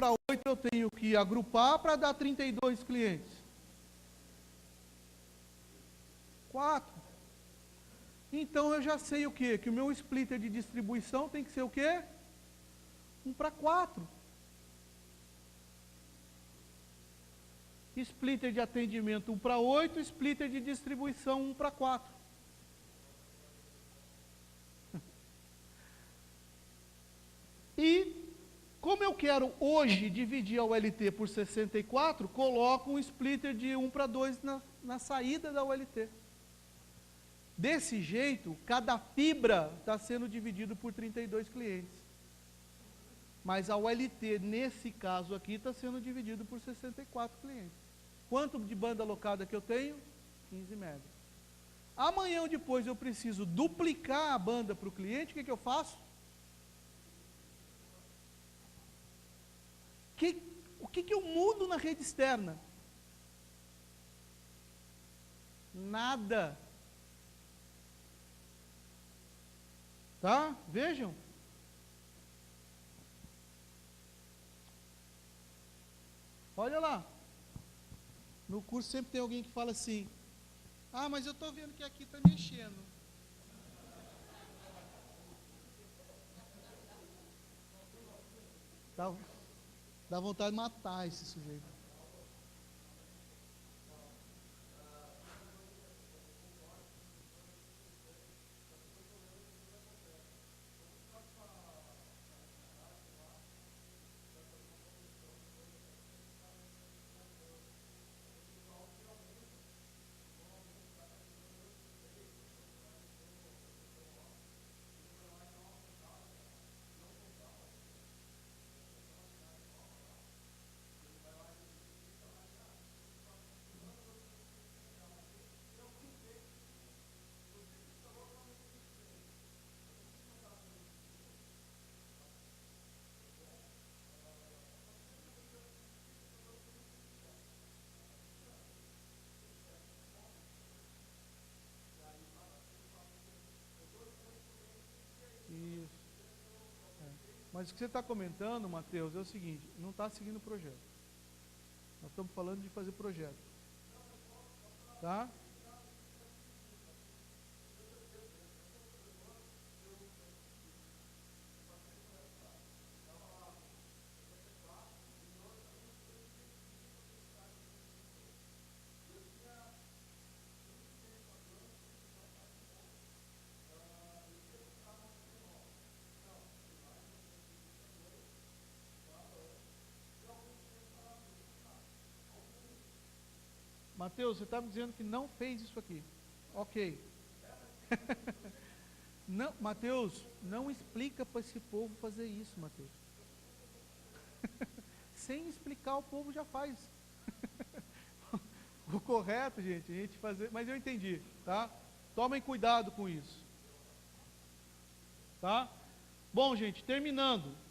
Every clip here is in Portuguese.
para 8 eu tenho que agrupar para dar 32 clientes? 4. Então eu já sei o quê? Que o meu splitter de distribuição tem que ser o quê? 1 para 4. Splitter de atendimento 1 para 8, splitter de distribuição 1 para 4. E, como eu quero hoje dividir a ULT por 64, coloco um splitter de 1 para 2 na saída da ULT. Desse jeito, cada fibra está sendo dividido por 32 clientes. Mas a ULT, nesse caso aqui, está sendo dividido por 64 clientes. Quanto de banda alocada que eu tenho? 15 megas. Amanhã ou depois eu preciso duplicar a banda para o cliente, o que eu faço? O que eu mudo na rede externa? Nada. Tá? Vejam. Olha lá. No curso sempre tem alguém que fala assim: ah, mas eu estou vendo que aqui está mexendo. Dá vontade de matar esse sujeito. Mas o que você está comentando, Mateus, é o seguinte: não está seguindo o projeto. Nós estamos falando de fazer projeto. Tá? Mateus, você está me dizendo que não fez isso aqui. Ok. Não, Mateus, não explica para esse povo fazer isso, Mateus. Sem explicar, o povo já faz. O correto, gente, a gente fazer, mas eu entendi, tá? Tomem cuidado com isso. Tá? Bom, gente, terminando.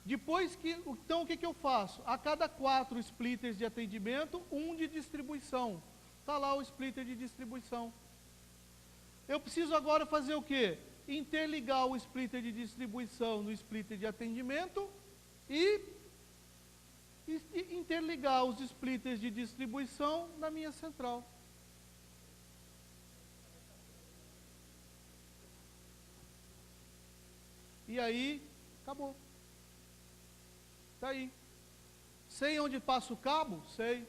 Depois que, então o que eu faço? A cada 4 splitters de atendimento, 1 de distribuição. Está lá o splitter de distribuição. Eu preciso agora fazer o quê? Interligar o splitter de distribuição no splitter de atendimento e interligar os splitters de distribuição na minha central. E aí, acabou. Está aí. Sei onde passa o cabo? Sei.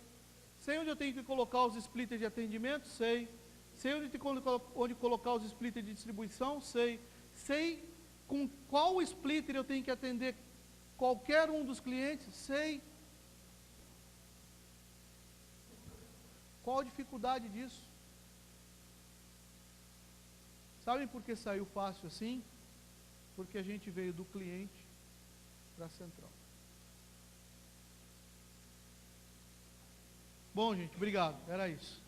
Sei onde eu tenho que colocar os splitters de atendimento? Sei. Sei onde colocar os splitters de distribuição? Sei. Sei com qual splitter eu tenho que atender qualquer um dos clientes? Sei. Qual a dificuldade disso? Sabem por que saiu fácil assim? Porque a gente veio do cliente para a central. Bom, gente, obrigado. Era isso.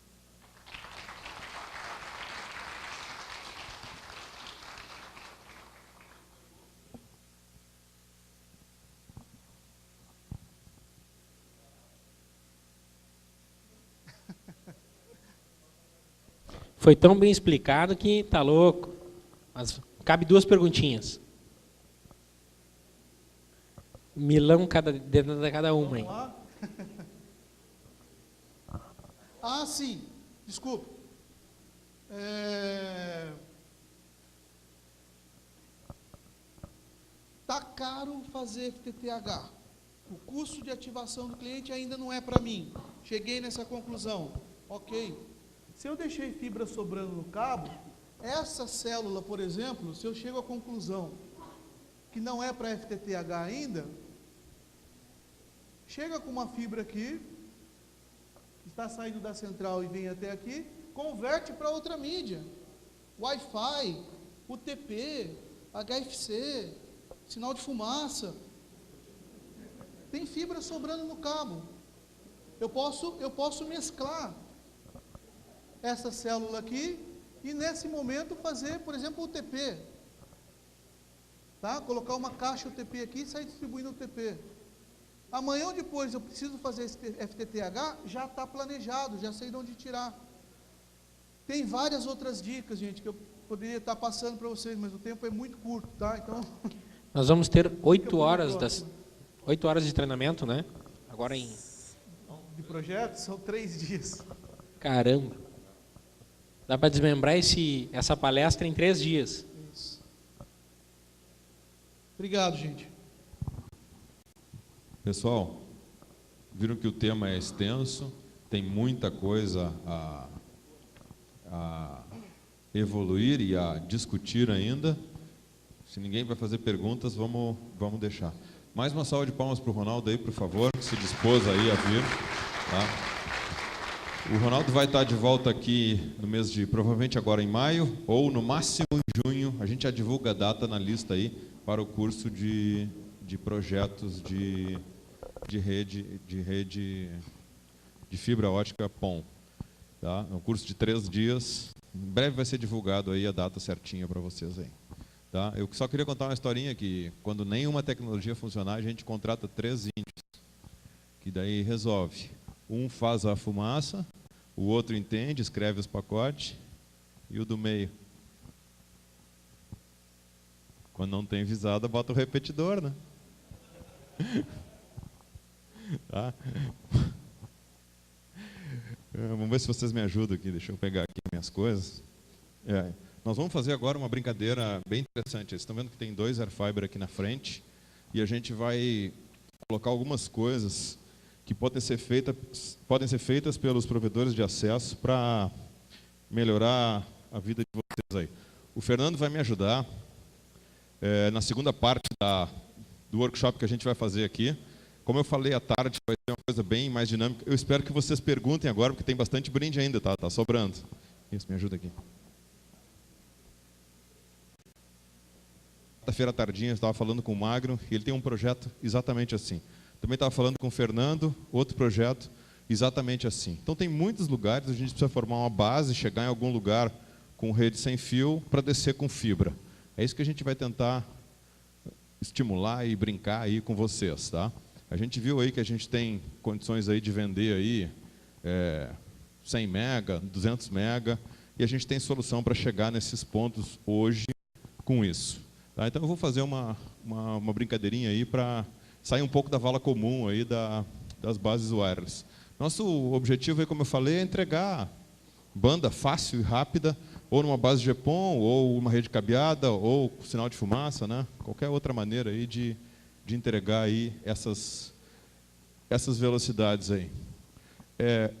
Foi tão bem explicado que tá louco. Mas cabe 2 perguntinhas. milão dentro de cada uma, hein? Vamos lá? Ah, sim. Desculpa. Tá caro fazer FTTH. O custo de ativação do cliente ainda não é para mim. Cheguei nessa conclusão. Ok. Se eu deixei fibra sobrando no cabo, essa célula, por exemplo, se eu chego à conclusão que não é para FTTH ainda, chega com uma fibra aqui, está saindo da central e vem até aqui, converte para outra mídia. Wi-Fi, UTP, HFC, sinal de fumaça. Tem fibra sobrando no cabo. Eu posso mesclar essa célula aqui e nesse momento fazer, por exemplo, UTP. Tá? Colocar uma caixa UTP aqui e sair distribuindo UTP. Amanhã ou depois eu preciso fazer esse FTTH, já está planejado, já sei de onde tirar. Tem várias outras dicas, gente, que eu poderia estar passando para vocês, mas o tempo é muito curto, tá? Então, nós vamos ter 8 horas de treinamento, né? Agora de projeto, são 3 dias. Caramba! Dá para desmembrar essa palestra em 3 dias. Isso. Obrigado, gente. Pessoal, viram que o tema é extenso, tem muita coisa a evoluir e a discutir ainda. Se ninguém vai fazer perguntas, vamos deixar. Mais uma salva de palmas para o Ronaldo aí, por favor, que se dispôs aí a vir. Tá? O Ronaldo vai estar de volta aqui no mês provavelmente agora em maio, ou no máximo em junho. A gente já divulga a data na lista aí para o curso de projetos de rede de fibra ótica PON. Tá? É um curso de 3 dias. Em breve vai ser divulgado aí a data certinha para vocês aí. Tá? Eu só queria contar uma historinha que quando nenhuma tecnologia funcionar, a gente contrata 3 índios, que daí resolve. Um faz a fumaça, o outro entende, escreve os pacotes, e o do meio. Quando não tem visada, bota o repetidor, né? Tá? Vamos ver se vocês me ajudam aqui, deixa eu pegar aqui minhas coisas. Nós vamos fazer agora uma brincadeira bem interessante. Vocês estão vendo que tem 2 airfiber aqui na frente, e a gente vai colocar algumas coisas que podem ser feitas pelos provedores de acesso para melhorar a vida de vocês aí. O Fernando vai me ajudar na segunda parte do workshop que a gente vai fazer aqui. Como eu falei à tarde, vai ser uma coisa bem mais dinâmica. Eu espero que vocês perguntem agora, porque tem bastante brinde ainda, tá? Tá sobrando. Isso, me ajuda aqui. Quarta-feira tardinha, eu estava falando com o Magno, e ele tem um projeto exatamente assim. Também estava falando com o Fernando, outro projeto exatamente assim. Então tem muitos lugares, a gente precisa formar uma base, chegar em algum lugar com rede sem fio para descer com fibra. É isso que a gente vai tentar estimular e brincar aí com vocês, tá? A gente viu aí que a gente tem condições aí de vender aí 100 mega, 200 mega, e a gente tem solução para chegar nesses pontos hoje com isso. Tá? Então eu vou fazer uma brincadeirinha aí para sair um pouco da vala comum aí das bases wireless. Nosso objetivo aí, como eu falei, é entregar banda fácil e rápida, ou numa base GPON, ou uma rede cabeada, ou sinal de fumaça, né? Qualquer outra maneira aí de entregar aí essas velocidades aí.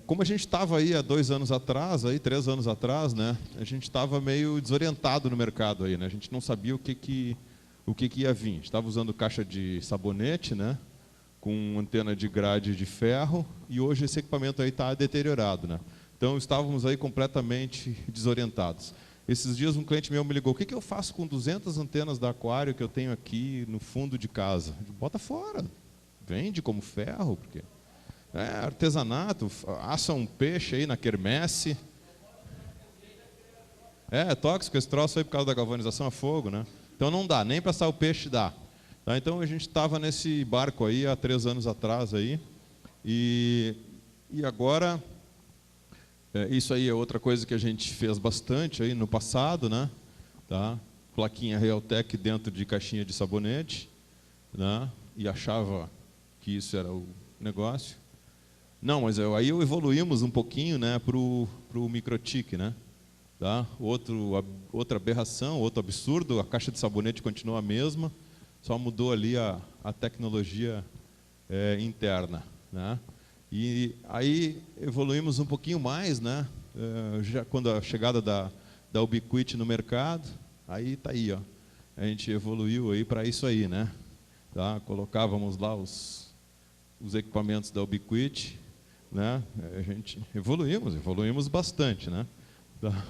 Como a gente estava aí há 2 anos atrás, aí 3 anos atrás, né? A gente estava meio desorientado no mercado aí, né? A gente não sabia o que ia vir. A gente estava usando caixa de sabonete, né? Com antena de grade de ferro, e hoje esse equipamento aí está deteriorado, né? Então estávamos aí completamente desorientados. Esses dias um cliente meu me ligou: o que eu faço com 200 antenas da Aquário que eu tenho aqui no fundo de casa? Eu digo, bota fora, vende como ferro, porque artesanato, assa um peixe aí na quermesse. É tóxico esse troço aí por causa da galvanização a fogo, né? Então não dá, nem para assar o peixe dá. Tá? Então a gente estava nesse barco aí há 3 anos atrás aí, e agora isso aí é outra coisa que a gente fez bastante aí no passado, né? Tá? Plaquinha Realtek dentro de caixinha de sabonete, né? e achava que isso era o negócio. Não, mas aí evoluímos um pouquinho, né, para o microtik, né? Tá? Outra aberração, outro absurdo, a caixa de sabonete continua a mesma, só mudou ali a tecnologia interna, né? E aí evoluímos um pouquinho mais, né? Já quando a chegada da Ubiquiti no mercado, aí tá aí, ó. A gente evoluiu aí para isso aí, né? Tá? Colocávamos lá os equipamentos da Ubiquiti, né? A gente evoluímos bastante, né? Tá?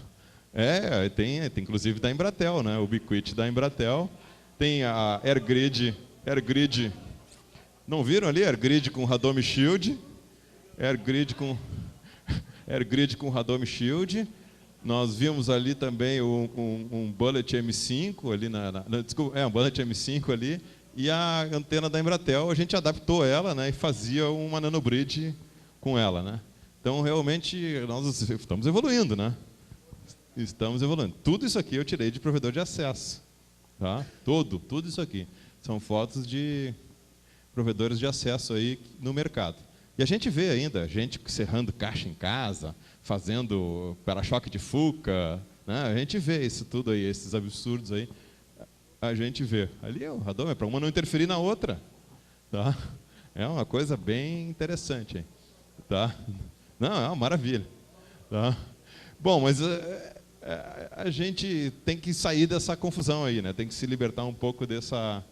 Tem inclusive da Embratel, né? O Ubiquiti da Embratel, tem a AirGrid, não viram ali? AirGrid com Radome Shield, AirGrid com Radome Shield. Nós vimos ali também um Bullet M5 ali desculpa, um Bullet M5 ali, e a antena da Embratel, a gente adaptou ela, né, e fazia uma nanobridge com ela, né? Então realmente nós estamos evoluindo, né? Estamos evoluindo. Tudo isso aqui eu tirei de provedor de acesso, tá? Tudo isso aqui são fotos de provedores de acesso aí no mercado. E a gente vê ainda gente serrando caixa em casa, fazendo para-choque de Fuca, né? A gente vê isso tudo aí, esses absurdos aí. A gente vê. Ali o radome é para uma não interferir na outra, tá? É uma coisa bem interessante, hein? Tá? Não, é uma maravilha, tá? Bom, mas a gente tem que sair dessa confusão aí, né? Tem que se libertar um pouco dessa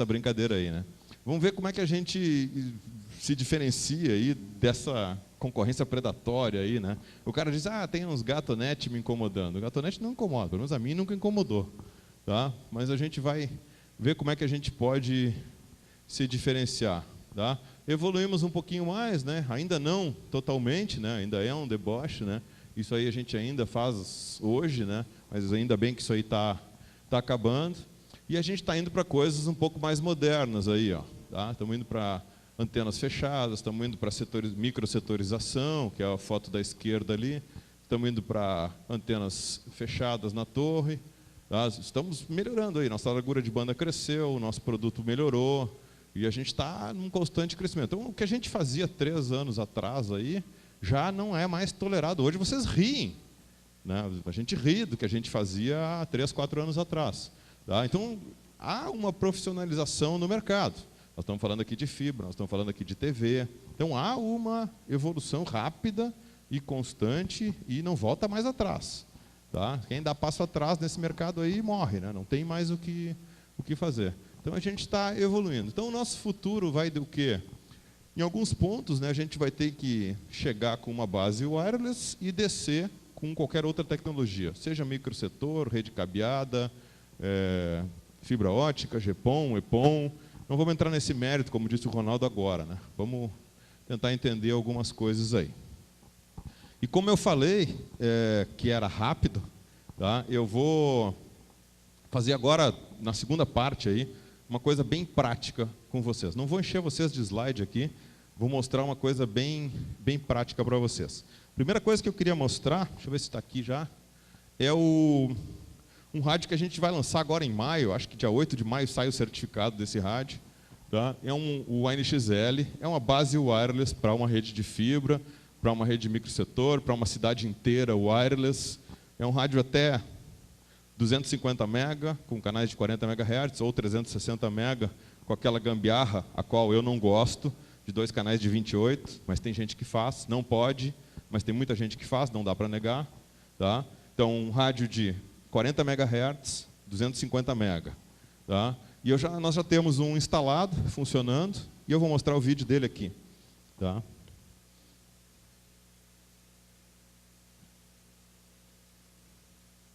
brincadeira aí, né? Vamos ver como é que a gente se diferencia aí dessa concorrência predatória aí, né? O cara diz, tem uns gatonete me incomodando. O gatonete não incomoda, pelo menos a mim nunca incomodou, tá? Mas a gente vai ver como é que a gente pode se diferenciar, tá? Evoluímos um pouquinho mais, né? Ainda não totalmente, né? Ainda é um deboche, né? Isso aí a gente ainda faz hoje, né? Mas ainda bem que isso aí tá acabando. E a gente está indo para coisas um pouco mais modernas aí, ó, tá? Estamos indo para antenas fechadas, estamos indo para microsetorização, que é a foto da esquerda ali. Estamos indo para antenas fechadas na torre. Tá? Estamos melhorando aí. Nossa largura de banda cresceu, o nosso produto melhorou. E a gente está num constante crescimento. Então, o que a gente fazia 3 anos atrás aí, já não é mais tolerado. Hoje vocês riem, né? A gente ri do que a gente fazia há 3, 4 anos atrás. Tá? Então, há uma profissionalização no mercado. Nós estamos falando aqui de fibra, nós estamos falando aqui de TV. Então, há uma evolução rápida e constante e não volta mais atrás. Tá? Quem dá passo atrás nesse mercado aí morre, né? Não tem mais o que fazer. Então, a gente está evoluindo. Então, o nosso futuro vai do quê? Em alguns pontos, né, a gente vai ter que chegar com uma base wireless e descer com qualquer outra tecnologia, seja microsetor, rede cabeada, fibra ótica, GPON, EPON. Não vamos entrar nesse mérito, como disse o Ronaldo agora, né? Vamos tentar entender algumas coisas aí. E como eu falei que era rápido, tá? Eu vou fazer agora, na segunda parte aí, uma coisa bem prática com vocês. Não vou encher vocês de slide aqui, vou mostrar uma coisa bem prática para vocês. Primeira coisa que eu queria mostrar, deixa eu ver se está aqui já, é um rádio que a gente vai lançar agora em maio, acho que dia 8 de maio sai o certificado desse rádio. Tá? É o ANXL, é uma base wireless para uma rede de fibra, para uma rede de microsetor, para uma cidade inteira wireless. É um rádio até 250 MB, com canais de 40 MHz, ou 360 MB, com aquela gambiarra, a qual eu não gosto, de 2 canais de 28, mas tem gente que faz, não pode, mas tem muita gente que faz, não dá para negar. Tá? Então, um rádio de 40 MHz, 250 MB. Tá? E nós já temos um instalado, funcionando, e eu vou mostrar o vídeo dele aqui. Tá?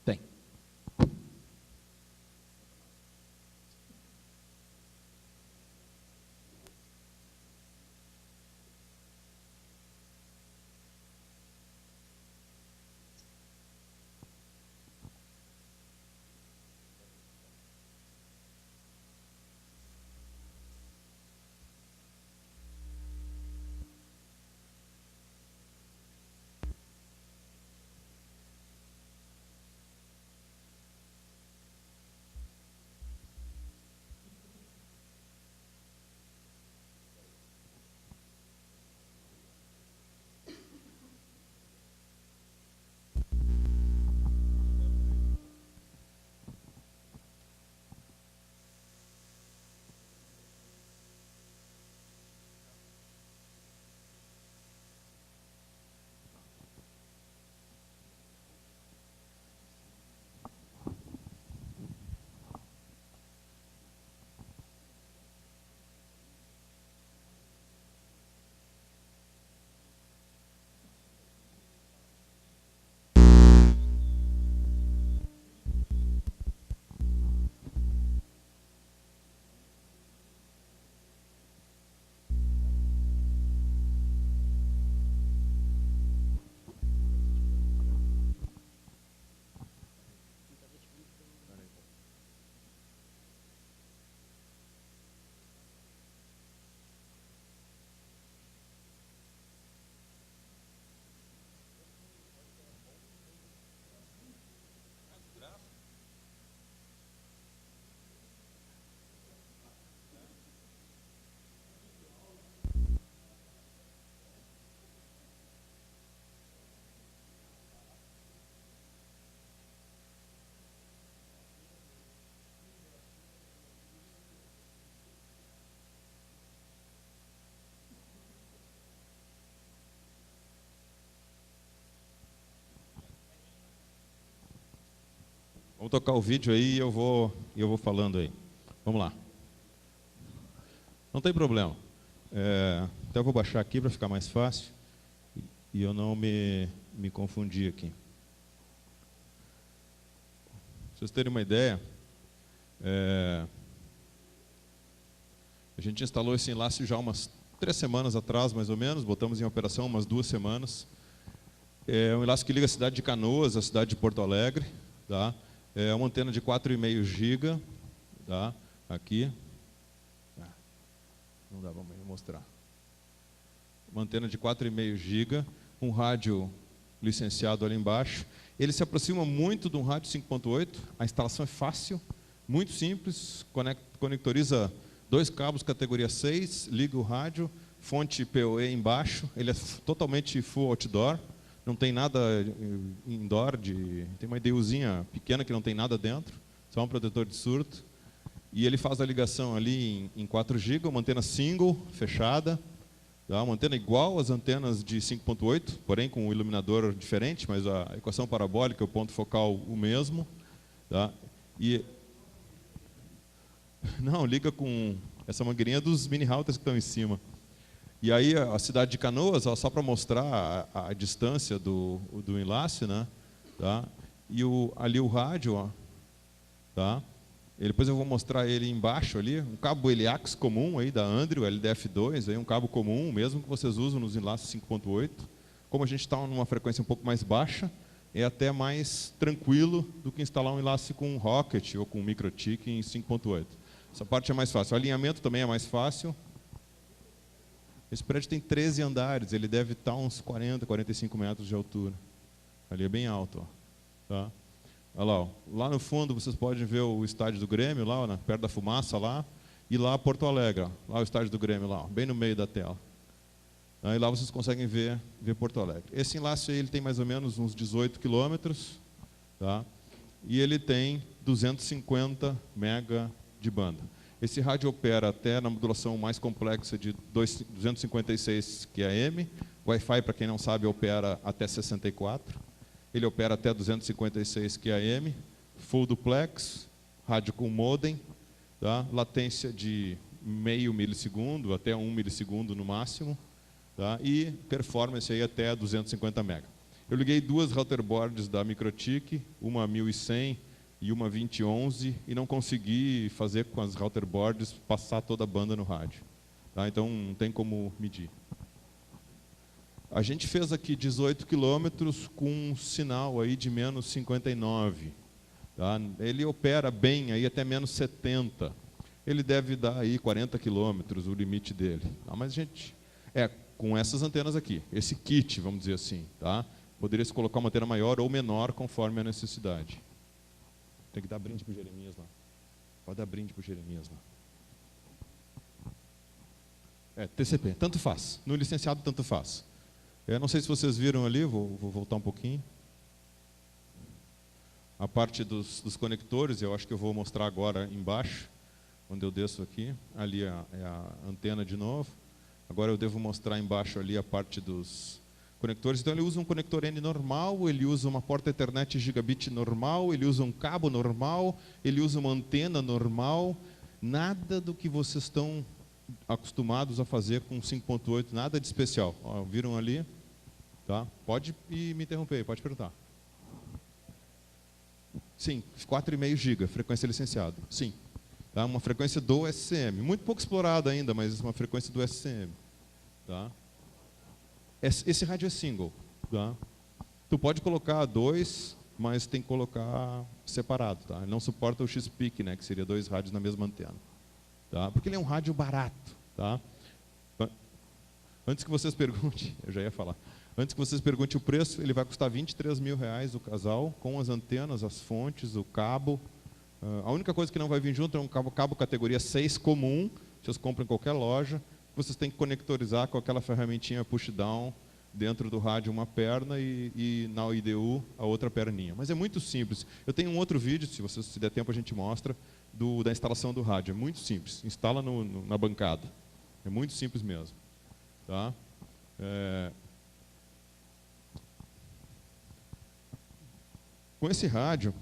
Tem. Vamos tocar o vídeo aí e eu vou falando aí. Vamos lá. Não tem problema. Até eu vou baixar aqui para ficar mais fácil e eu não me confundir aqui. Pra vocês terem uma ideia, a gente instalou esse enlace já umas 3 semanas atrás, mais ou menos, botamos em operação umas 2 semanas. É um enlace que liga a cidade de Canoas à cidade de Porto Alegre. Tá? É uma antena de 4,5 GB. Tá? Aqui. Não dá, vamos mostrar. Uma antena de 4,5 GB, um rádio licenciado ali embaixo. Ele se aproxima muito de um rádio 5.8, a instalação é fácil, muito simples, conectoriza 2 cabos categoria 6, liga o rádio, fonte PoE embaixo, ele é totalmente full outdoor, não tem nada indoor, tem uma IDUzinha pequena que não tem nada dentro, só um protetor de surto, e ele faz a ligação ali em 4 GB, uma antena single, fechada, tá? Uma antena igual às antenas de 5.8, porém com um iluminador diferente, mas a equação parabólica, o ponto focal o mesmo. Tá? E não, liga com essa mangueirinha dos mini routers que estão em cima. E aí a cidade de Canoas, ó, só para mostrar a distância do enlace, né? Tá? E ali o rádio, ó, tá? Depois eu vou mostrar ele embaixo ali, um cabo heliax comum aí da Andrew, LDF2, aí um cabo comum, mesmo que vocês usam nos enlaces 5.8. Como a gente está numa frequência um pouco mais baixa, é até mais tranquilo do que instalar um enlace com Rocket ou com MikroTik em 5.8. Essa parte é mais fácil. O alinhamento também é mais fácil. Esse prédio tem 13 andares, ele deve estar uns 40, 45 metros de altura. Ali é bem alto, ó. Tá? Olha lá, ó. Lá no fundo vocês podem ver o estádio do Grêmio, lá, ó, perto da fumaça, lá, e lá Porto Alegre, ó. Lá o estádio do Grêmio, lá, ó, bem no meio da tela. Aí lá vocês conseguem ver Porto Alegre. Esse enlace aí, ele tem mais ou menos uns 18 quilômetros, tá? E ele tem 250 mega de banda. Esse rádio opera até na modulação mais complexa de 256 QAM. Wi-Fi, para quem não sabe, opera até 64. Ele opera até 256 QAM, full duplex, rádio com modem, tá? Latência de meio milissegundo até 1 milissegundo no máximo, tá? E performance aí até 250 MB. Eu liguei 2 routerboards da MikroTik, uma 1100 e uma 2011, e não consegui fazer com as routerboards passar toda a banda no rádio. Tá? Então não tem como medir. A gente fez aqui 18 quilômetros com um sinal aí de menos 59. Tá? Ele opera bem aí até menos 70. Ele deve dar aí 40 quilômetros, o limite dele. Tá? Mas a gente, com essas antenas aqui, esse kit, vamos dizer assim. Tá? Poderia-se colocar uma antena maior ou menor, conforme a necessidade. Tem que dar brinde para o Jeremias lá. Pode dar brinde para o Jeremias lá. TCP, tanto faz. No licenciado, tanto faz. Não sei se vocês viram ali, vou voltar um pouquinho. A parte dos conectores, eu acho que eu vou mostrar agora embaixo, onde eu desço aqui. Ali é a antena de novo. Agora eu devo mostrar embaixo ali a parte dos conectores. Então ele usa um conector N normal, ele usa uma porta Ethernet gigabit normal, ele usa um cabo normal, ele usa uma antena normal. Nada do que vocês estão acostumados a fazer com 5.8, nada de especial. Ó, viram ali? Tá? Pode me interromper, pode perguntar. Sim, 4,5 GB, frequência licenciada. Sim. Tá? Uma frequência do SCM. Muito pouco explorada ainda, mas uma frequência do SCM. Tá? Esse rádio é single. Tá? Tu pode colocar 2, mas tem que colocar separado. Tá? Ele não suporta o X-Peak, né, que seria 2 rádios na mesma antena. Tá? Porque ele é um rádio barato. Tá? Antes que vocês perguntem, eu já ia falar. Antes que vocês perguntem o preço, ele vai custar R$23 mil o casal, com as antenas, as fontes, o cabo. A única coisa que não vai vir junto é um cabo categoria 6 comum, vocês compram em qualquer loja. Vocês têm que conectorizar com aquela ferramentinha push-down dentro do rádio uma perna e na IDU a outra perninha. Mas é muito simples. Eu tenho um outro vídeo, se der tempo a gente mostra, da instalação do rádio. É muito simples. Instala na bancada. É muito simples mesmo. Tá? Com esse rádio,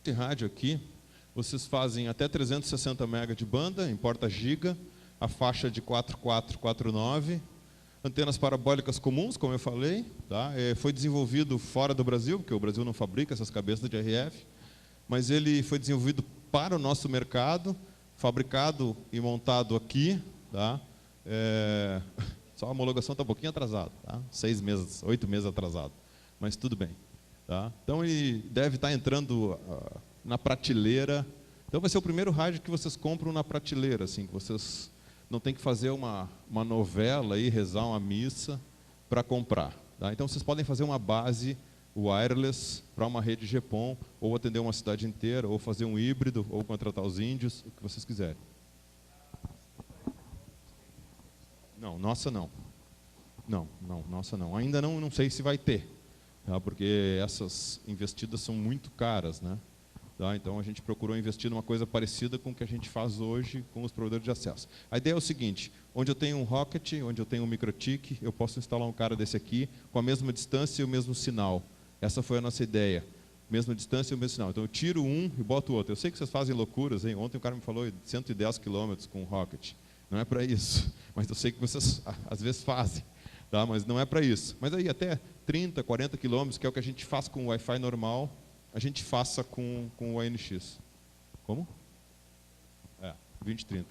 neste rádio aqui, vocês fazem até 360 MB de banda, em porta giga, a faixa de 4449, antenas parabólicas comuns, como eu falei, tá? Foi desenvolvido fora do Brasil, porque o Brasil não fabrica essas cabeças de RF, mas ele foi desenvolvido para o nosso mercado, fabricado e montado aqui, tá? Só a homologação está um pouquinho atrasada, tá? 6 meses, 8 meses atrasado, mas tudo bem. Tá? Então ele deve estar entrando na prateleira. Então vai ser o primeiro rádio que vocês compram na prateleira, assim, que vocês não tem que fazer uma novela e rezar uma missa para comprar. Tá? Então vocês podem fazer uma base wireless para uma rede GPON, ou atender uma cidade inteira, ou fazer um híbrido, ou contratar os índios, o que vocês quiserem. Não, nossa não. Não, nossa não. Ainda não sei se vai ter. Tá, porque essas investidas são muito caras, né? Tá, então a gente procurou investir numa coisa parecida com o que a gente faz hoje com os provedores de acesso. A ideia é o seguinte: onde eu tenho um Rocket, onde eu tenho um MikroTik, eu posso instalar um cara desse aqui com a mesma distância e o mesmo sinal. Essa foi a nossa ideia. Mesma distância e o mesmo sinal. Então eu tiro um e boto o outro. Eu sei que vocês fazem loucuras, hein? Ontem o cara me falou 110 km com o Rocket. Não é para isso, mas eu sei que vocês às vezes fazem. Tá, mas não é para isso. Mas aí até 30, 40 quilômetros, que é o que a gente faz com o Wi-Fi normal, a gente faça com o ANX. Como? 20, 30.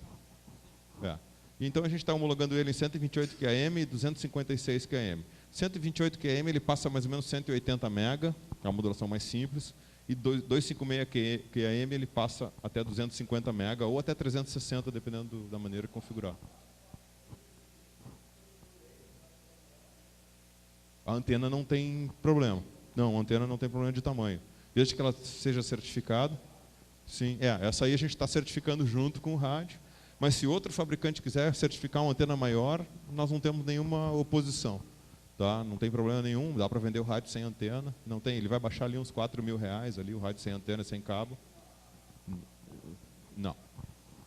Então a gente está homologando ele em 128 QAM e 256 QAM. 128 QAM ele passa mais ou menos 180 MB, é uma modulação mais simples, e 256 QAM ele passa até 250 MB ou até 360, dependendo da maneira que configurar. A antena não tem problema. Não, a antena não tem problema de tamanho. Desde que ela seja certificada. Sim, essa aí a gente está certificando junto com o rádio. Mas se outro fabricante quiser certificar uma antena maior, nós não temos nenhuma oposição. Tá? Não tem problema nenhum, dá para vender o rádio sem antena. Não tem, ele vai baixar ali uns R$4.000, ali, o rádio sem antena, sem cabo. Não.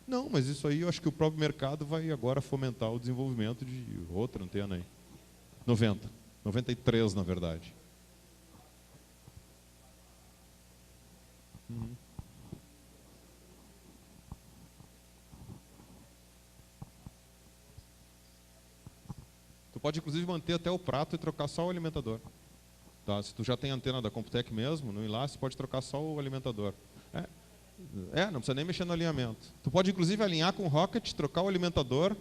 Não, mas isso aí eu acho que o próprio mercado vai agora fomentar o desenvolvimento de outra antena aí. 93, na verdade. Tu pode, inclusive, manter até o prato e trocar só o alimentador. Tá? Se tu já tem antena da Computec mesmo, no enlace, pode trocar só o alimentador. Não precisa nem mexer no alinhamento. Tu pode, inclusive, alinhar com o Rocket, trocar o alimentador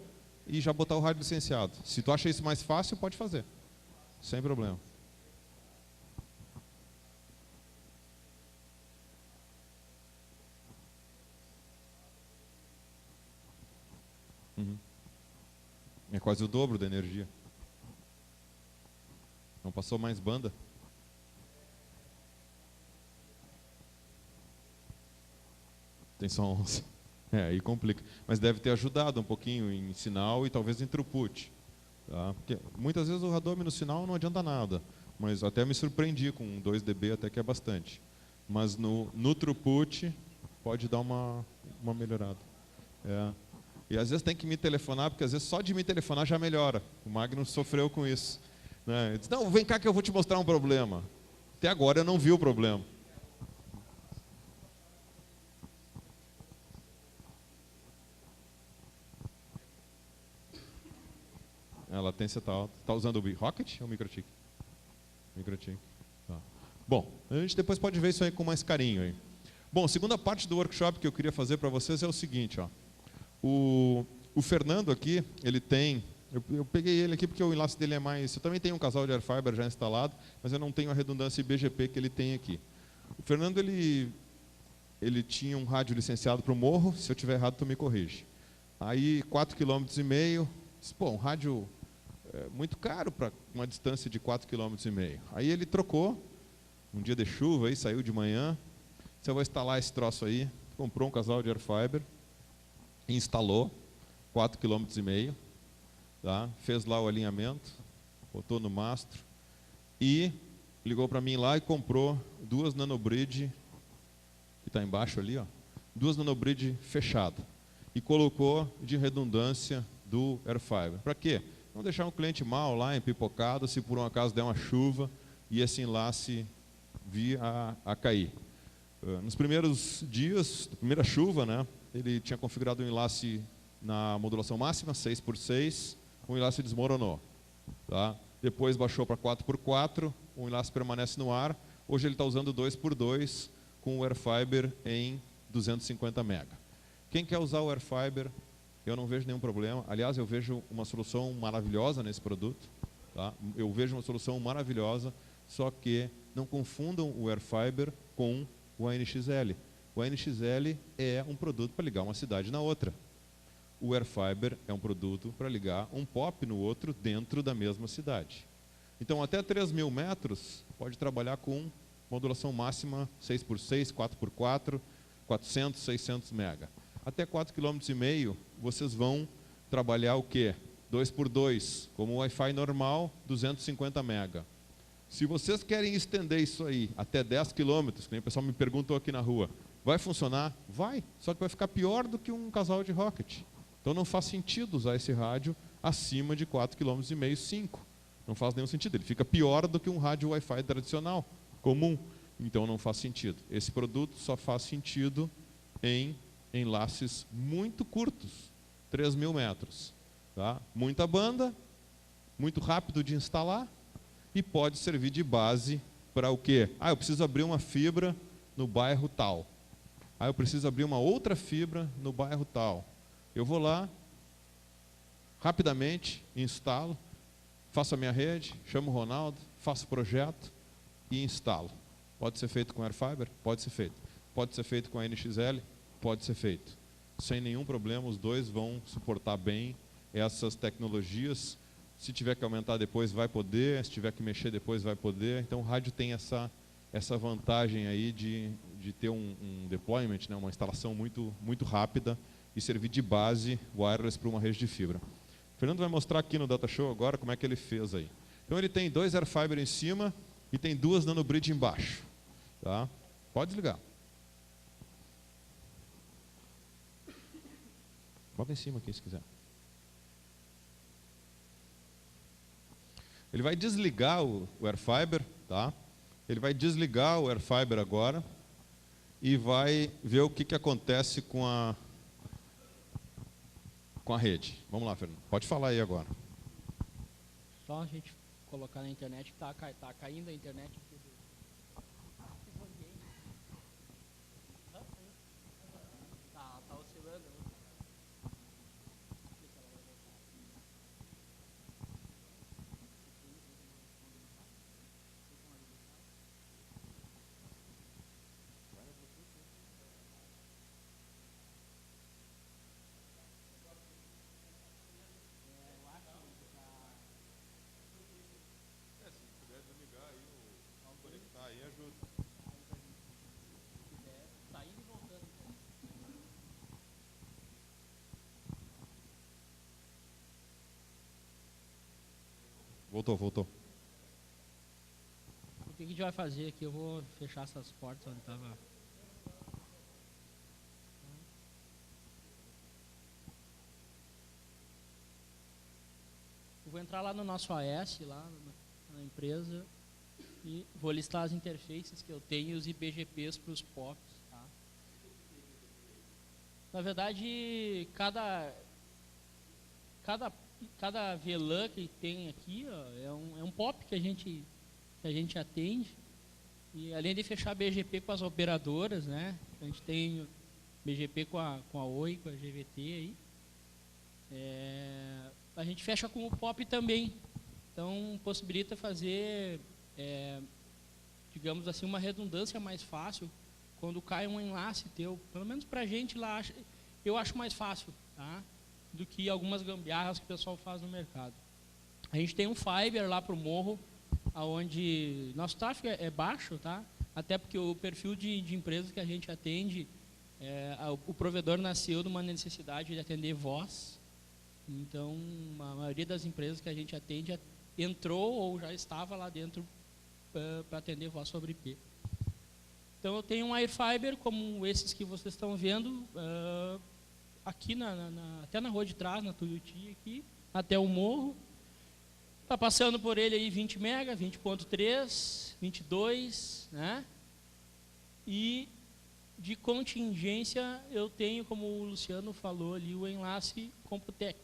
e já botar o rádio licenciado. Se tu acha isso mais fácil, pode fazer. Sem problema. É quase o dobro da energia. Não passou mais banda? Tem só 11. Aí complica. Mas deve ter ajudado um pouquinho em sinal e talvez em throughput. Tá? Porque muitas vezes o radome no sinal não adianta nada. Mas até me surpreendi com 2 dB, até que é bastante. Mas no throughput pode dar uma melhorada. E às vezes tem que me telefonar, porque às vezes só de me telefonar já melhora. O Magno sofreu com isso. Né? Ele disse, não, vem cá que eu vou te mostrar um problema. Até agora eu não vi o problema. A latência está alta. Está usando o Rocket ou o MikroTik? MikroTik. Tá. Bom, a gente depois pode ver isso aí com mais carinho. Aí. Bom, a segunda parte do workshop que eu queria fazer para vocês é o seguinte. Ó. O Fernando aqui, ele tem... Eu peguei ele aqui porque o enlace dele é mais... Eu também tenho um casal de AirFiber já instalado, mas eu não tenho a redundância BGP que ele tem aqui. O Fernando, ele tinha um rádio licenciado para o morro. Se eu estiver errado, tu me corrige. Aí, 4,5 km. Pô, um rádio muito caro para uma distância de 4,5 km. Aí ele trocou, um dia de chuva, aí saiu de manhã. Disse, eu vou instalar esse troço aí. Comprou um casal de AirFiber, instalou 4,5 km. Tá? Fez lá o alinhamento, botou no mastro e ligou para mim lá e comprou 2 nanobridge, que está embaixo ali, ó, 2 nanobridge fechada e colocou de redundância do AirFiber. Para quê? Não deixar um cliente mal lá, empipocado, se por um acaso der uma chuva e esse enlace vir a cair. Nos primeiros dias, na primeira chuva, né, ele tinha configurado um enlace na modulação máxima, 6x6, o enlace desmoronou. Tá? Depois baixou para 4x4, o enlace permanece no ar. Hoje ele está usando 2x2 com o Airfiber em 250 MB. Quem quer usar o Airfiber, eu não vejo nenhum problema. Aliás, eu vejo uma solução maravilhosa nesse produto. Tá? Eu vejo uma solução maravilhosa, só que não confundam o Airfiber com o ANXL. O ANXL é um produto para ligar uma cidade na outra. O Airfiber é um produto para ligar um POP no outro dentro da mesma cidade. Então, até 3.000 metros, pode trabalhar com modulação máxima 6x6, 4x4, 400, 600 MB. Até 4,5 km, vocês vão trabalhar o quê? 2x2, como o Wi-Fi normal, 250 MB. Se vocês querem estender isso aí até 10 km, que nem o pessoal me perguntou aqui na rua, vai funcionar? Vai, só que vai ficar pior do que um casal de Rocket. Então não faz sentido usar esse rádio acima de 4,5 km, 5. Não faz nenhum sentido, ele fica pior do que um rádio Wi-Fi tradicional, comum. Então não faz sentido. Esse produto só faz sentido em enlaces muito curtos, 3.000 metros. Tá? Muita banda, muito rápido de instalar e pode servir de base para o quê? Eu preciso abrir uma fibra no bairro tal. Eu preciso abrir uma outra fibra no bairro tal. Eu vou lá, rapidamente, instalo, faço a minha rede, chamo o Ronaldo, faço o projeto e instalo. Pode ser feito com Airfiber? Pode ser feito. Pode ser feito com a NXL? Pode ser feito. Sem nenhum problema, os dois vão suportar bem essas tecnologias. Se tiver que aumentar depois, vai poder. Se tiver que mexer depois, vai poder. Então, o rádio tem essa vantagem aí de ter um deployment, né, uma instalação muito rápida e servir de base wireless para uma rede de fibra. O Fernando vai mostrar aqui no Data Show agora como é que ele fez aí. Então, ele tem 2 Airfiber em cima e tem 2 nanobridge embaixo. Tá? Pode desligar. Bota em cima aqui se quiser. Ele vai desligar o Airfiber, tá? Ele vai desligar o Airfiber agora e vai ver o que acontece com a rede. Vamos lá, Fernando. Pode falar aí agora. Só a gente colocar na internet que tá caindo a internet aqui. Tá oscilando. Voltou. O que a gente vai fazer aqui? Eu vou fechar essas portas onde estava. Eu vou entrar lá no nosso AS, lá na empresa, e vou listar as interfaces que eu tenho e os IBGPs para os POPs. Tá? Na verdade, cada VLAN que tem aqui, ó, é um POP que a gente atende. E além de fechar BGP com as operadoras, né, a gente tem BGP com a Oi, com a GVT aí. A gente fecha com o POP também. Então possibilita fazer, digamos assim, uma redundância mais fácil quando cai um enlace teu. Pelo menos para a gente lá, eu acho mais fácil, tá? Do que algumas gambiarras que o pessoal faz no mercado. A gente tem um fiber lá para o morro, onde nosso tráfego é baixo, tá? Até porque o perfil de empresas que a gente atende, o provedor nasceu de uma necessidade de atender voz. Então, a maioria das empresas que a gente atende entrou ou já estava lá dentro para atender voz sobre IP. Então, eu tenho um Airfiber, como esses que vocês estão vendo, aqui até na rua de trás, na Tuiuti, aqui, até o morro. Está passando por ele aí 20 MB, 20.3, 22, né? E de contingência, eu tenho, como o Luciano falou ali, o enlace Computec,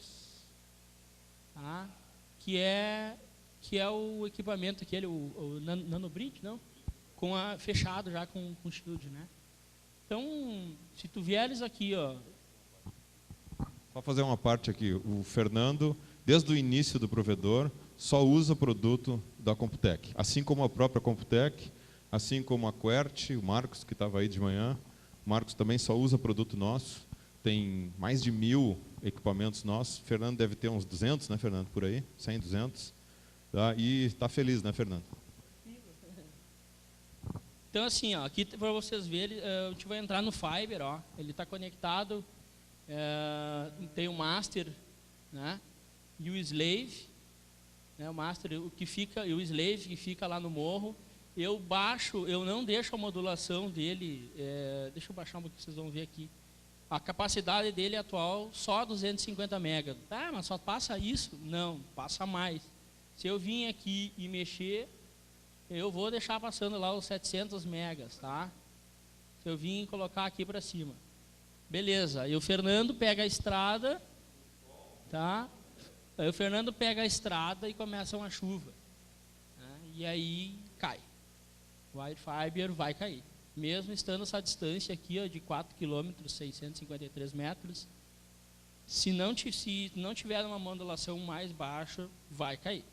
tá? que é o equipamento aquele, o Nanobridge, não? Fechado já com shield, né? Então, se tu vieres aqui, ó. Só fazer uma parte aqui. O Fernando, desde o início do provedor, só usa produto da Computec. Assim como a própria Computec, assim como a Quert, o Marcos, que estava aí de manhã. O Marcos também só usa produto nosso. Tem mais de 1000 equipamentos nossos. O Fernando deve ter uns 200, né, Fernando? Por aí, 100, 200. Tá? E está feliz, né, Fernando? Então, assim, ó, aqui para vocês verem, a gente vai entrar no Fiber, ó. Ele está conectado, tem o Master, né? E o Slave, né? O Master, e o Slave que fica lá no morro. Eu não deixo a modulação dele, deixa eu baixar um pouquinho, vocês vão ver aqui. A capacidade dele atual só 250 MB. Ah, mas só passa isso? Não, passa mais. Se eu vim aqui e mexer, eu vou deixar passando lá os 700 megas, tá? Se eu vim colocar aqui para cima. Beleza, e o Fernando pega a estrada, tá? Aí o Fernando pega a estrada e começa uma chuva, né? E aí cai. O Wirefiber vai cair. Mesmo estando essa distância aqui, ó, de 4 km, 653 metros, se não tiver uma modulação mais baixa, vai cair.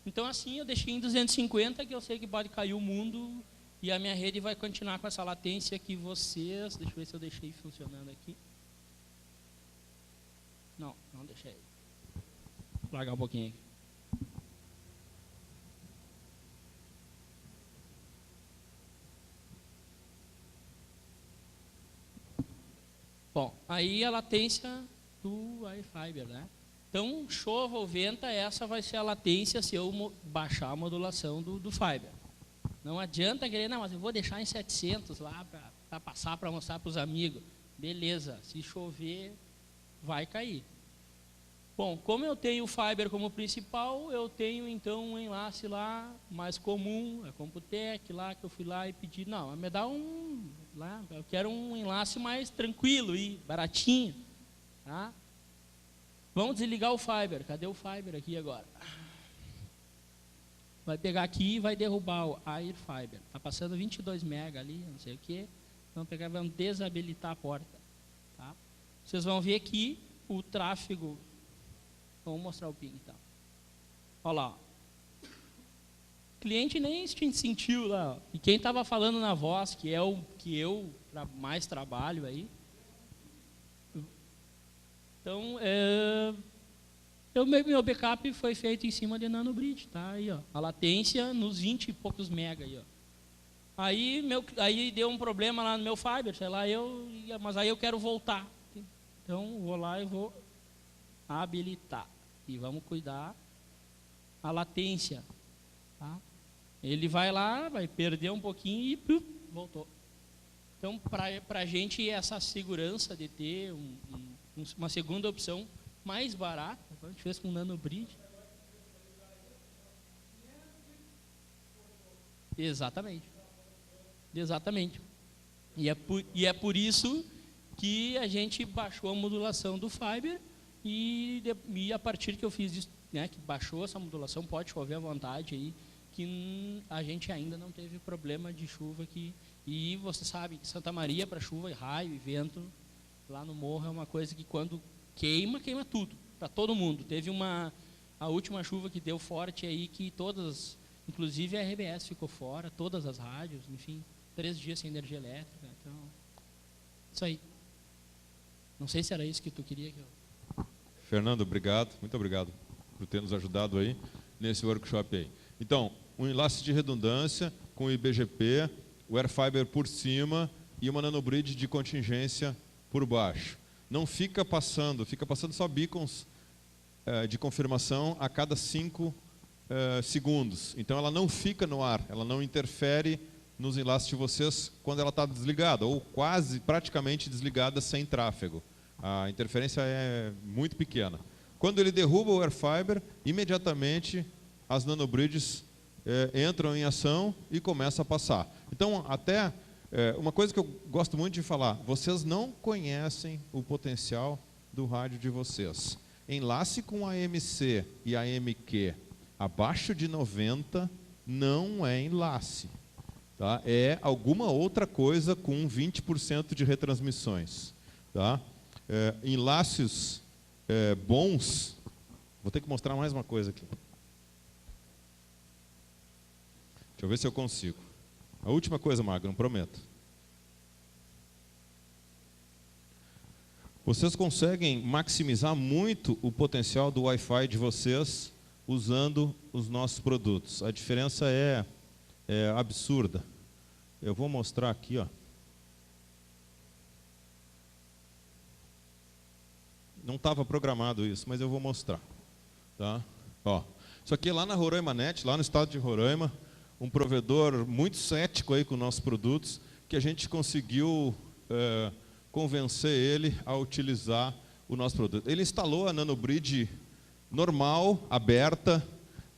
Então, assim, eu deixei em 250, que eu sei que pode cair o mundo, e a minha rede vai continuar com essa latência que vocês... Deixa eu ver se eu deixei funcionando aqui. Não deixei. Vou largar um pouquinho aqui. Bom, aí a latência do Wirefiber, né? Então, chova ou venta, essa vai ser a latência se eu baixar a modulação do Fiber. Não adianta querer, não, mas eu vou deixar em 700 lá para passar, para mostrar para os amigos. Beleza, se chover, vai cair. Bom, como eu tenho o Fiber como principal, eu tenho então um enlace lá mais comum, a Computec lá, que eu fui lá e pedi, não, me dá lá, eu quero um enlace mais tranquilo e baratinho, tá? Vamos desligar o Fiber. Cadê o Fiber aqui agora? Vai pegar aqui e vai derrubar o Wirefiber. Está passando 22 MB ali, não sei o quê. Vamos pegar, vamos desabilitar a porta. Tá? Vocês vão ver aqui o tráfego. Vamos mostrar o ping, então. Olha lá. O cliente nem sentiu lá. Ó. E quem estava falando na voz, que é o que eu mais trabalho aí. Então, meu backup foi feito em cima de Nanobridge, tá? Aí, ó, a latência nos 20 e poucos mega aí, ó. Aí deu um problema lá no meu Fiber, sei lá, mas aí eu quero voltar. Então, vou lá e vou habilitar. E vamos cuidar a latência, tá? Ele vai lá, vai perder um pouquinho e voltou. Então, para a gente, essa segurança de ter uma segunda opção mais barata, a gente fez com o Nanobridge. Exatamente. E é por isso que a gente baixou a modulação do Fiber e a partir que eu fiz isso, né, que baixou essa modulação, pode chover à vontade aí, que a gente ainda não teve problema de chuva aqui. E você sabe que Santa Maria para chuva, raio e vento, lá no morro é uma coisa que quando queima tudo, para todo mundo. Teve a última chuva que deu forte aí, que todas, inclusive a RBS ficou fora, todas as rádios, enfim, 3 dias sem energia elétrica. Então, isso aí. Não sei se era isso que tu queria que eu... Fernando, obrigado, muito obrigado por ter nos ajudado aí nesse workshop aí. Então, um enlace de redundância com o IBGP, o Wirefiber por cima e uma Nanobridge de contingência por baixo. Não fica passando só beacons de confirmação a cada 5 segundos. Então ela não fica no ar, ela não interfere nos enlaces de vocês quando ela está desligada, ou praticamente desligada sem tráfego. A interferência é muito pequena. Quando ele derruba o Wirefiber, imediatamente as Nanobridges entram em ação e começam a passar. Então, até Uma coisa que eu gosto muito de falar, vocês não conhecem o potencial do rádio de vocês. Enlace com ANC e AMQ abaixo de 90 não é enlace. Tá? É alguma outra coisa com 20% de retransmissões. Tá? Enlaces bons, vou ter que mostrar mais uma coisa aqui. Deixa eu ver se eu consigo. A última coisa, Magno, prometo. Vocês conseguem maximizar muito o potencial do Wi-Fi de vocês usando os nossos produtos. A diferença é absurda. Eu vou mostrar aqui, ó. Não estava programado isso, mas eu vou mostrar. Tá? Ó, isso aqui é lá na Roraima Net, lá no estado de Roraima, um provedor muito cético aí com nossos produtos, que a gente conseguiu convencer ele a utilizar o nosso produto. Ele instalou a NanoBridge normal, aberta,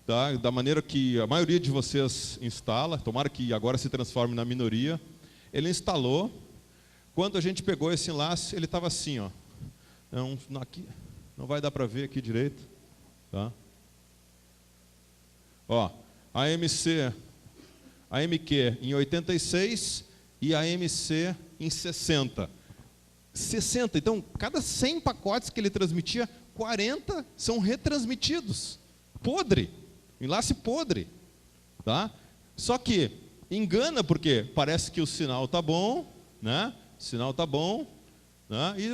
tá? Da maneira que a maioria de vocês instala, tomara que agora se transforme na minoria. Ele instalou, quando a gente pegou esse enlace, ele estava assim, ó. Aqui, não vai dar para ver aqui direito. Tá? Ó, AMQ em 86 e AMC em 60. 60, então cada 100 pacotes que ele transmitia, 40 são retransmitidos. Podre, enlace podre. Tá? Só que engana porque parece que o sinal está bom, né? O sinal está bom, né? E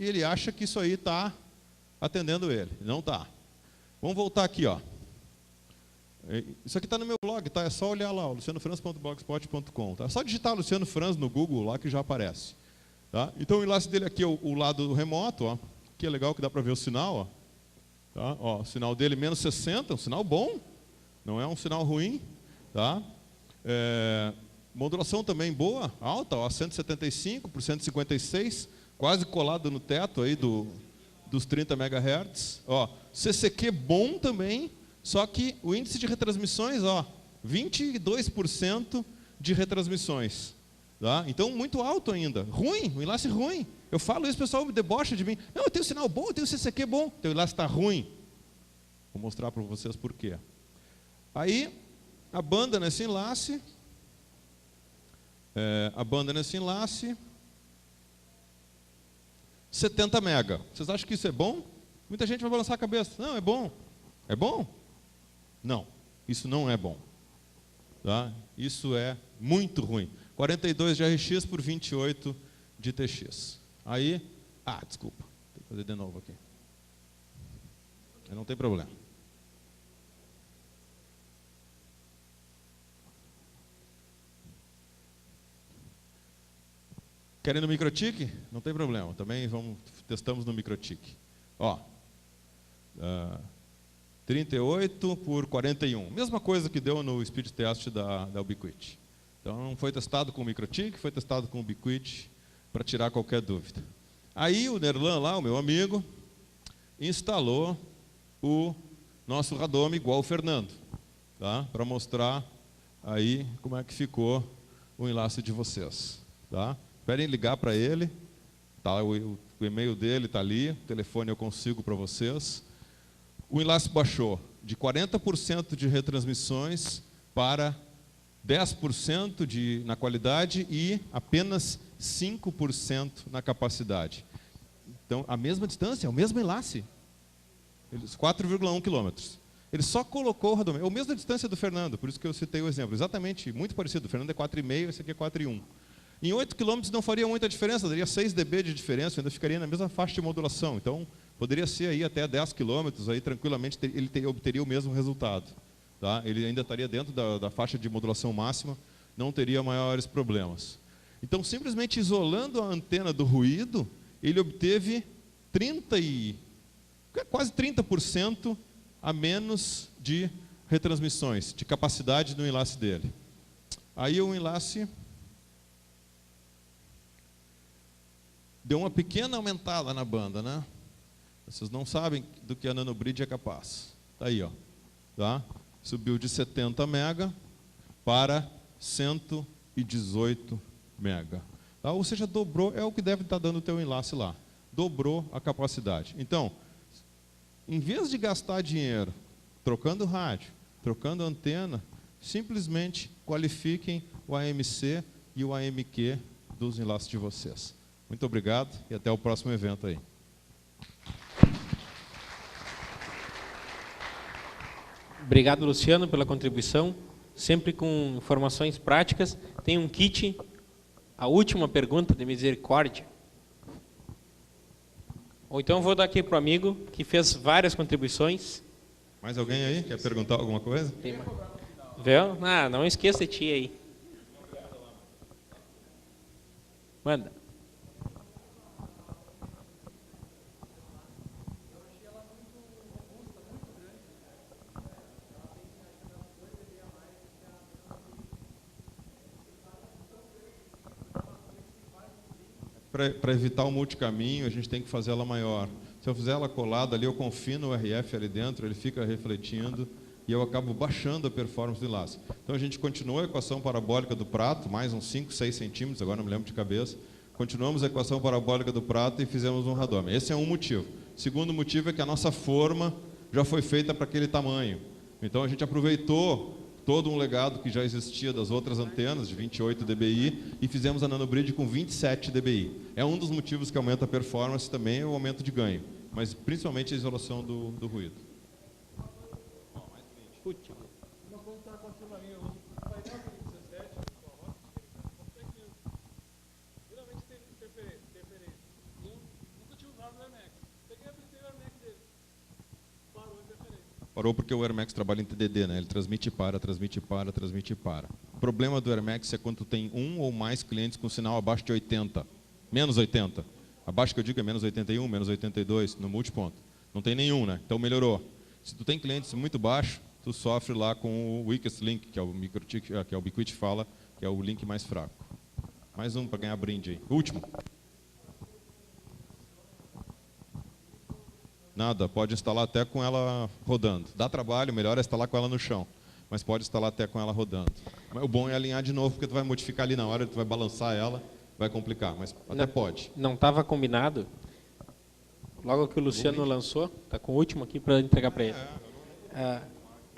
ele acha que isso aí está atendendo ele. Não está. Vamos voltar aqui, ó. Isso aqui está no meu blog, tá? É só olhar lá, lucianofranz.blogspot.com. Tá? É só digitar Luciano Franz no Google lá que já aparece. Tá? Então o enlace dele aqui é o lado remoto, ó. Que é legal que dá para ver o sinal, ó. Tá? Ó, o sinal dele menos 60, um sinal bom, não é um sinal ruim. Tá? Modulação também boa, alta, ó, 175 por 156, quase colado no teto aí dos 30 MHz. Ó, CCQ bom também, só que o índice de retransmissões, ó, 22% de retransmissões. Tá? Então, muito alto ainda. Ruim, o enlace ruim. Eu falo isso, o pessoal me debocha de mim. Não, eu tenho sinal bom, eu tenho CCQ bom. Teu enlace está ruim. Vou mostrar para vocês por quê. Aí, a banda nesse enlace... a banda nesse enlace... 70 mega. Vocês acham que isso é bom? Muita gente vai balançar a cabeça. Não, é bom. É bom? Não, isso não é bom. Tá? Isso é muito ruim. 42 de RX por 28 de TX. Aí, desculpa, tem que fazer de novo aqui. Não tem problema. Querem no MikroTik? Não tem problema. Também testamos no MikroTik. Ó, 38 por 41. Mesma coisa que deu no speed test da Ubiquiti. Então, não foi testado com o MikroTik, foi testado com o Ubiquiti para tirar qualquer dúvida. Aí, o Nerlan lá, o meu amigo, instalou o nosso Radome igual o Fernando, tá? Para mostrar aí como é que ficou o enlace de vocês. Tá? Esperem ligar para ele, tá? O e-mail dele está ali, o telefone eu consigo para vocês. O enlace baixou de 40% de retransmissões para 10% na qualidade e apenas 5% na capacidade. Então, a mesma distância, o mesmo enlace, 4,1 quilômetros. Ele só colocou o Radome, é a mesma distância do Fernando, por isso que eu citei o exemplo, exatamente, muito parecido. O Fernando é 4,5, esse aqui é 4,1. Em 8 quilômetros não faria muita diferença, daria 6 dB de diferença, ainda ficaria na mesma faixa de modulação. Então, poderia ser aí até 10 quilômetros, aí tranquilamente ele obteria o mesmo resultado. Tá? Ele ainda estaria dentro da faixa de modulação máxima, não teria maiores problemas. Então, simplesmente isolando a antena do ruído, ele obteve quase 30% a menos de retransmissões, de capacidade no enlace dele. Aí o enlace deu uma pequena aumentada na banda, né? Vocês não sabem do que a NanoBridge é capaz. Está aí, ó. Tá? Subiu de 70 mega para e 18 mega. Tá? Ou seja, dobrou, é o que deve estar dando o teu enlace lá. Dobrou a capacidade. Então, em vez de gastar dinheiro trocando rádio, trocando antena, simplesmente qualifiquem o AMC e o AMQ dos enlaces de vocês. Muito obrigado e até o próximo evento aí. Obrigado, Luciano, pela contribuição, sempre com informações práticas. Tem um kit, a última pergunta de misericórdia. Ou então eu vou dar aqui para o amigo que fez várias contribuições. Mais alguém aí quer perguntar alguma coisa? Tem mais. Viu? Ah, não esqueça de ti aí. Manda. Para evitar o multicaminho, a gente tem que fazer ela maior. Se eu fizer ela colada ali, eu confino o RF ali dentro, ele fica refletindo e eu acabo baixando a performance do enlace. Então a gente continua a equação parabólica do prato, mais uns 5, 6 centímetros, agora não me lembro de cabeça. Continuamos a equação parabólica do prato e fizemos um radômetro. Esse é um motivo. O segundo motivo é que a nossa forma já foi feita para aquele tamanho. Então a gente aproveitou todo um legado que já existia das outras antenas, de 28 dBi, e fizemos a nanobridge com 27 dBi. É um dos motivos que aumenta a performance, também é o aumento de ganho, mas principalmente a isolação do ruído. Parou porque o AirMax trabalha em TDD, né? Ele transmite e para, transmite e para, transmite e para. O problema do AirMax é quando tu tem um ou mais clientes com sinal abaixo de 80, menos 80. Abaixo que eu digo é menos 81, menos 82, no multiponto. Não tem nenhum, né? Então melhorou. Se tu tem clientes muito baixos, tu sofre lá com o weakest link, que é o MikroTik, que é o Ubiquiti fala, que é o link mais fraco. Mais um para ganhar brinde aí. Último. Nada, pode instalar até com ela rodando. Dá trabalho, melhor é instalar com ela no chão. Mas pode instalar até com ela rodando. Mas o bom é alinhar de novo, porque tu vai modificar ali na hora, tu vai balançar ela, vai complicar, mas até pode. Não estava combinado? Logo que o Luciano lançou, está com o último aqui para entregar para ele.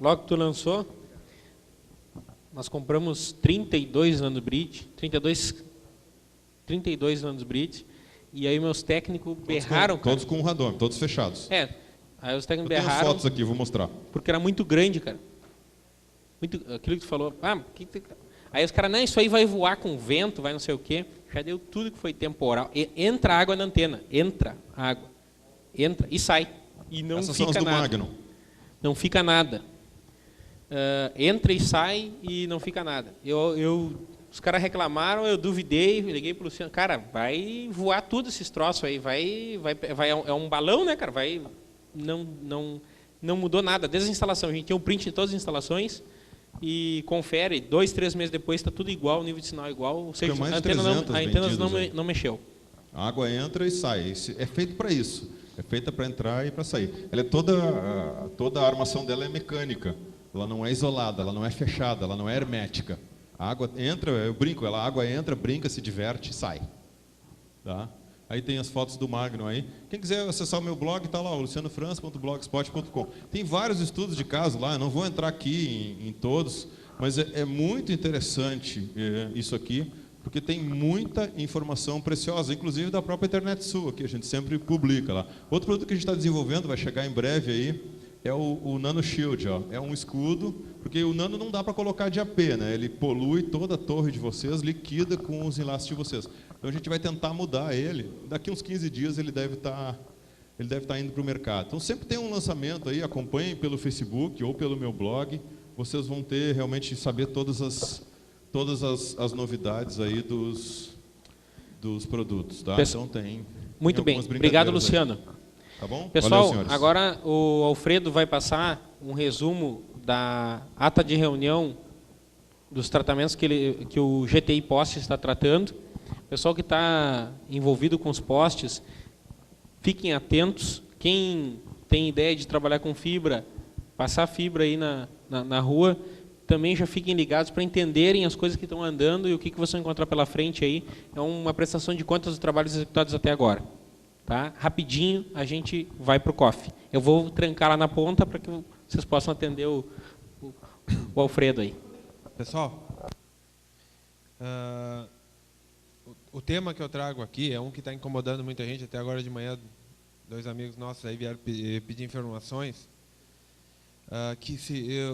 Logo que tu lançou, nós compramos 32 nanobridge, 32 nanobridge, e aí meus técnicos berraram. Todos com um radômetro, todos fechados. Aí os técnicos berraram. Eu tenho as fotos aqui, vou mostrar. Porque era muito grande, cara. Aquilo que tu falou. Aí os caras, não, isso aí vai voar com vento, vai não sei o quê. Já deu tudo que foi temporal. Entra água na antena, entra água. Entra e sai. E não Essas fica são as do nada. Magnum. Não fica nada. Entra e sai e não fica nada. Os caras reclamaram, eu duvidei, liguei pro Luciano, cara, vai voar tudo esses troços aí, é um balão, né, cara? Não mudou nada, desde a instalação, a gente tem um print de todas as instalações e confere, 2, 3 meses depois está tudo igual, o nível de sinal igual, ou seja, a antena não mexeu. A água entra e sai, é feito para isso, é feita para entrar e para sair. Ela é toda a armação dela é mecânica, ela não é isolada, ela não é fechada, ela não é hermética. A água entra, eu brinco, a água entra, brinca, se diverte e sai. Tá? Aí tem as fotos do Magnum aí. Quem quiser acessar o meu blog, está lá, lucianofrança.blogspot.com. Tem vários estudos de caso lá, eu não vou entrar aqui em todos, mas é muito interessante isso aqui, porque tem muita informação preciosa, inclusive da própria Internet Sul, que a gente sempre publica lá. Outro produto que a gente está desenvolvendo, vai chegar em breve aí, é o Nano Shield, ó. É um escudo, porque o Nano não dá para colocar de AP, né? Ele polui toda a torre de vocês, liquida com os enlaces de vocês. Então a gente vai tentar mudar ele. Daqui uns 15 dias ele deve estar indo para o mercado. Então sempre tem um lançamento aí, acompanhem pelo Facebook ou pelo meu blog. Vocês vão ter realmente saber todas as novidades aí dos produtos, tá? Então tem. Muito bem. Obrigado, Luciano. Tá bom? Pessoal, valeu, agora o Alfredo vai passar um resumo da ata de reunião dos tratamentos que o GTI Poste está tratando. Pessoal que está envolvido com os postes, fiquem atentos. Quem tem ideia de trabalhar com fibra, passar fibra aí na rua, também já fiquem ligados para entenderem as coisas que estão andando e o que vocês vão encontrar pela frente aí. É uma prestação de contas dos trabalhos executados até agora. Tá? Rapidinho a gente vai para o COF. Eu vou trancar lá na ponta para que vocês possam atender o Alfredo aí. Pessoal, o tema que eu trago aqui é um que está incomodando muita gente. Até agora de manhã, 2 amigos nossos aí vieram pedir informações.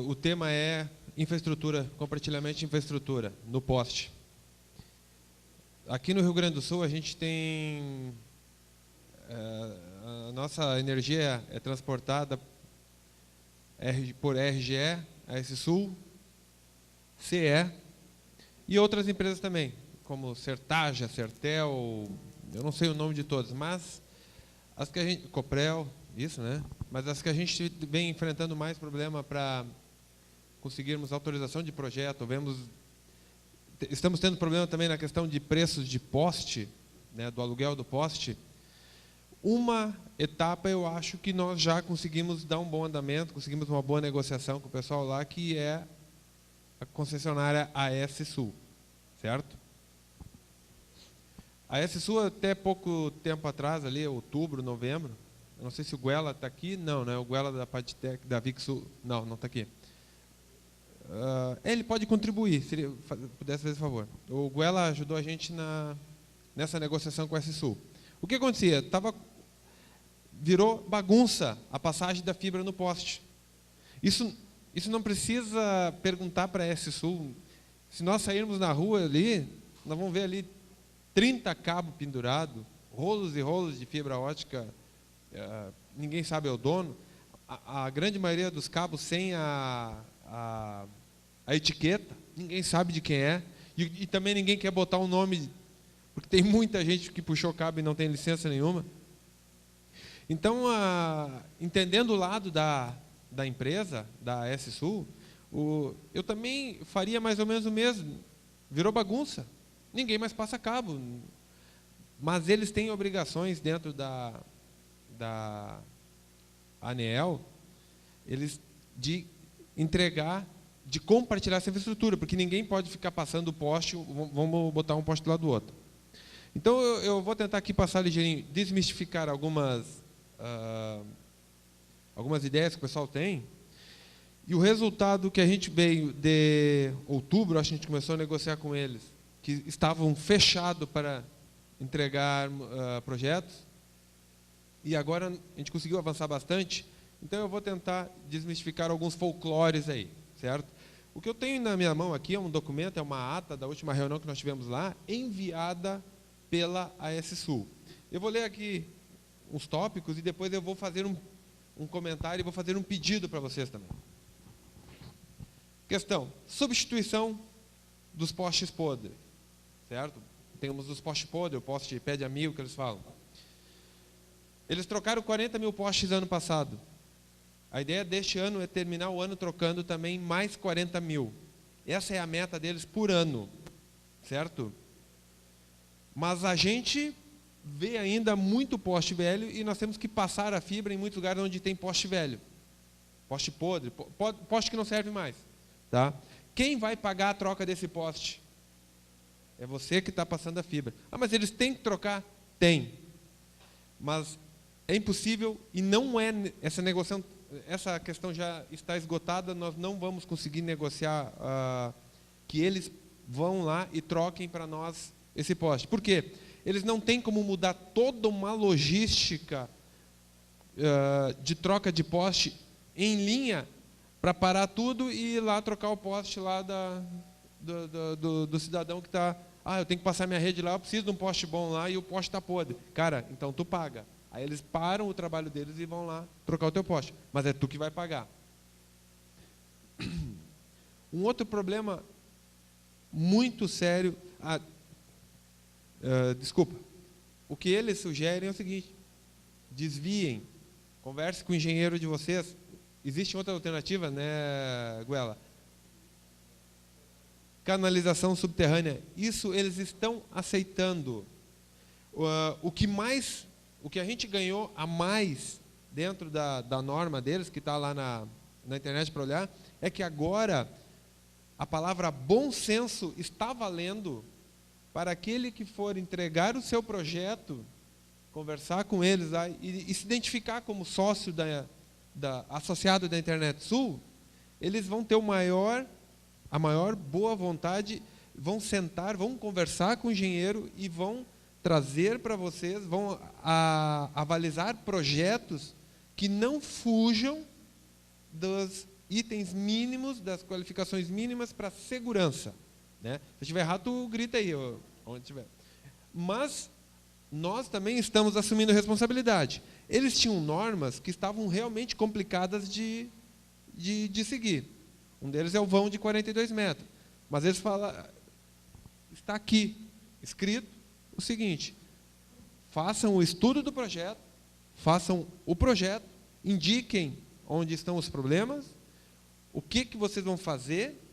O tema é infraestrutura, compartilhamento de infraestrutura no poste. Aqui no Rio Grande do Sul a gente tem a nossa energia é transportada por RGE, AS Sul, CE e outras empresas também, como Sertaja, Sertel, eu não sei o nome de todas, mas as que a gente, Coprel, isso, né? Mas as que a gente vem enfrentando mais problema para conseguirmos autorização de projeto, estamos tendo problema também na questão de preços de poste, né, do aluguel do poste. Uma etapa eu acho que nós já conseguimos dar um bom andamento, conseguimos uma boa negociação com o pessoal lá, que é a concessionária AS Sul, certo? A AS Sul até pouco tempo atrás, ali, outubro, novembro, eu não sei se o Guela está aqui, não, né? O Guela da Padtec, da Vixul, não está aqui. Ele pode contribuir, se ele pudesse fazer favor. O Guela ajudou a gente nessa negociação com a AS Sul. O que acontecia? Virou bagunça a passagem da fibra no poste. Isso não precisa perguntar para a AS Sul. Se nós sairmos na rua ali, nós vamos ver ali 30 cabos pendurados, rolos e rolos de fibra ótica, ninguém sabe é o dono. A grande maioria dos cabos sem a etiqueta, ninguém sabe de quem é. E também ninguém quer botar um nome, porque tem muita gente que puxou cabo e não tem licença nenhuma. Então, entendendo o lado da empresa, da AS Sul, eu também faria mais ou menos o mesmo. Virou bagunça. Ninguém mais passa cabo. Mas eles têm obrigações dentro da ANEEL, de entregar, de compartilhar essa infraestrutura, porque ninguém pode ficar passando o poste, vamos botar um poste do lado do outro. Então, eu vou tentar aqui passar ligeirinho, desmistificar algumas ideias que o pessoal tem. E o resultado que a gente veio de outubro, acho que a gente começou a negociar com eles, que estavam fechados para entregar projetos, e agora a gente conseguiu avançar bastante. Então, eu vou tentar desmistificar alguns folclores aí, certo? O que eu tenho na minha mão aqui é um documento, é uma ata da última reunião que nós tivemos lá, enviada pela AS Sul. Eu vou ler aqui uns tópicos e depois eu vou fazer um comentário e vou fazer um pedido para vocês também. Questão: substituição dos postes podres, certo? Temos os postes podres, o poste pé de amigo que eles falam. Eles trocaram 40 mil postes ano passado. A ideia deste ano é terminar o ano trocando também mais 40 mil. Essa é a meta deles por ano, certo? Mas a gente vê ainda muito poste velho e nós temos que passar a fibra em muitos lugares onde tem poste velho. Poste podre, poste que não serve mais. Tá? Quem vai pagar a troca desse poste? É você que está passando a fibra. Mas eles têm que trocar? Tem. Mas é impossível e não é essa negociação, essa questão já está esgotada, nós não vamos conseguir negociar que eles vão lá e troquem para nós esse poste. Por quê? Eles não têm como mudar toda uma logística de troca de poste em linha para parar tudo e ir lá trocar o poste lá do cidadão que está... eu tenho que passar minha rede lá, eu preciso de um poste bom lá e o poste está podre. Cara, então tu paga. Aí eles param o trabalho deles e vão lá trocar o teu poste. Mas é tu que vai pagar. Um outro problema muito sério... desculpa. O que eles sugerem é o seguinte: desviem, converse com o engenheiro de vocês. Existe outra alternativa, né, Guela? Canalização subterrânea. Isso eles estão aceitando. O que a gente ganhou a mais dentro da norma deles, que está lá na internet para olhar, é que agora a palavra bom senso está valendo para aquele que for entregar o seu projeto, conversar com eles lá, e se identificar como sócio associado da Internet Sul, eles vão ter a maior boa vontade, vão sentar, vão conversar com o engenheiro e vão trazer para vocês, vão avalizar projetos que não fujam dos itens mínimos, das qualificações mínimas para segurança. Né? Se estiver errado, tu grita aí, onde estiver. Mas nós também estamos assumindo responsabilidade. Eles tinham normas que estavam realmente complicadas de seguir. Um deles é o vão de 42 metros. Mas eles falam, está aqui escrito o seguinte: façam o estudo do projeto, façam o projeto, indiquem onde estão os problemas, o que vocês vão fazer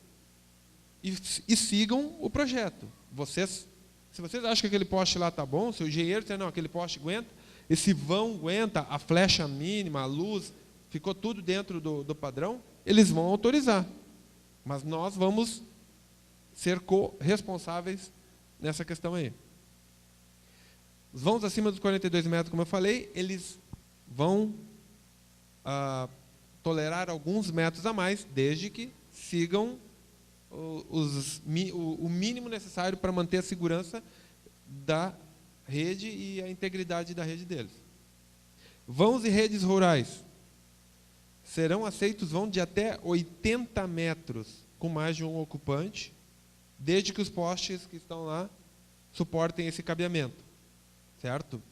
e sigam o projeto. Se vocês acham que aquele poste lá está bom, se o engenheiro disser, não, aquele poste aguenta, esse vão aguenta, a flecha mínima, a luz, ficou tudo dentro do padrão, eles vão autorizar. Mas nós vamos ser responsáveis nessa questão aí. Os vãos acima dos 42 metros, como eu falei, eles vão tolerar alguns metros a mais, desde que sigam o mínimo necessário para manter a segurança da rede e a integridade da rede deles. Vãos e redes rurais. Serão aceitos vão de até 80 metros com mais de um ocupante, desde que os postes que estão lá suportem esse cabeamento. Certo?